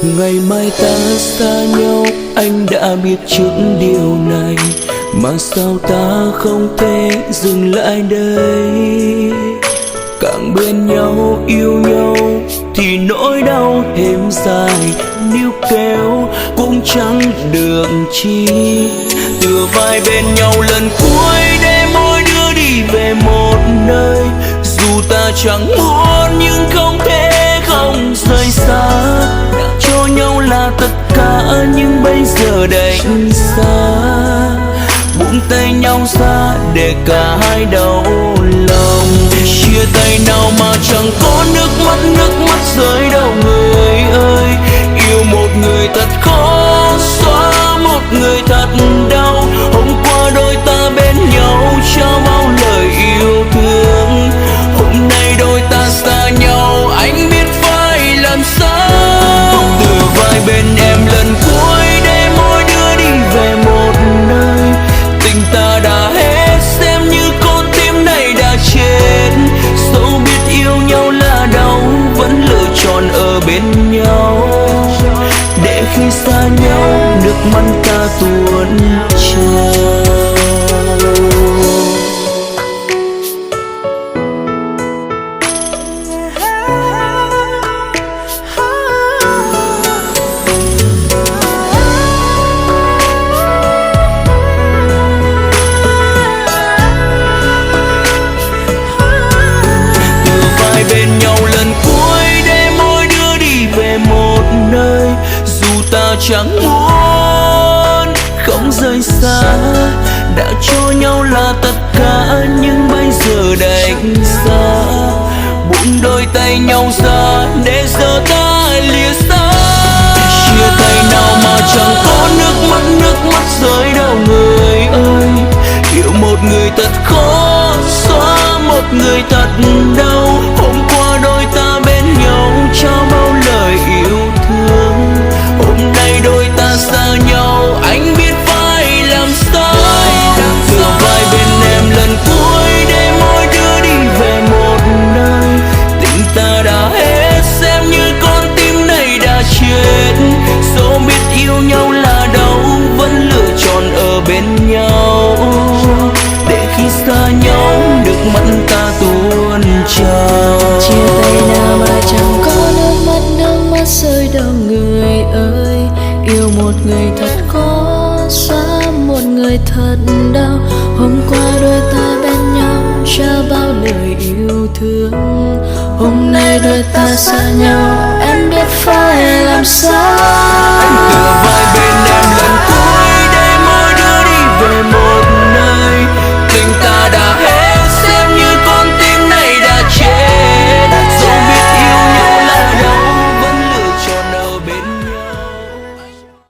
Ngày mai ta xa nhau, anh đã biết trước điều này, mà sao ta không thể dừng lại đây. Càng bên nhau yêu nhau thì nỗi đau thêm dài, níu kéo cũng chẳng được chi. Tựa vai bên nhau lần cuối để mỗi đứa đi về một nơi, dù ta chẳng muốn nhưng không thể không rời xa. Đã cho nhau là tất cả nhưng bây giờ đành xa, buông tay nhau ra để cả hai đau lòng. Chia tay nào mà chẳng có nước mắt rơi đâu người ơi. Yêu một người thật khó xóa, một người thật đau. Hôm qua đôi ta bên nhau trao bao lời yêu thương, hôm nay đôi ta xa nhau anh biết phải làm sao. Từ vai bên em lần cuối để mỗi đứa đi về một nơi, tình ta đã hết xem như con tim này đã chết. Dẫu biết yêu nhau là đau vẫn lựa chọn ở bên nhau, để khi xa nhau nước mắt ta tuôn trào. Bên nhau lần cuối để mỗi đứa đi về một nơi, dù ta chẳng muốn không rời xa. Đã cho nhau là tất cả nhưng bây giờ đành xa, buông đôi tay nhau ra để giờ ta lìa xa. Chia tay nào mà chẳng có nước mắt rơi đâu người ơi. Yêu một người thật khó xóa, một người thật đau. Hôm qua đôi ta bên nhau trao bao lời yêu thương, hôm nay đôi ta xa nhau anh biết phải làm sao. Từ vai bên em lần cuối để mỗi đứa đi về một nơi, tình ta đã hết xem như con tim này đã chết. Dẫu biết yêu nhau là đau vẫn lựa chọn ở bên nhau, để khi xa nhau nước mắt ta tuôn trào. Chia tay nào mà chẳng có nước mắt rơi đâu người ơi. Yêu một người thật khó xóa, một người thật đau. Hôm qua đôi ta bên nhau trao bao lời yêu thương, hôm nay đôi ta xa nhau em biết phải làm sao.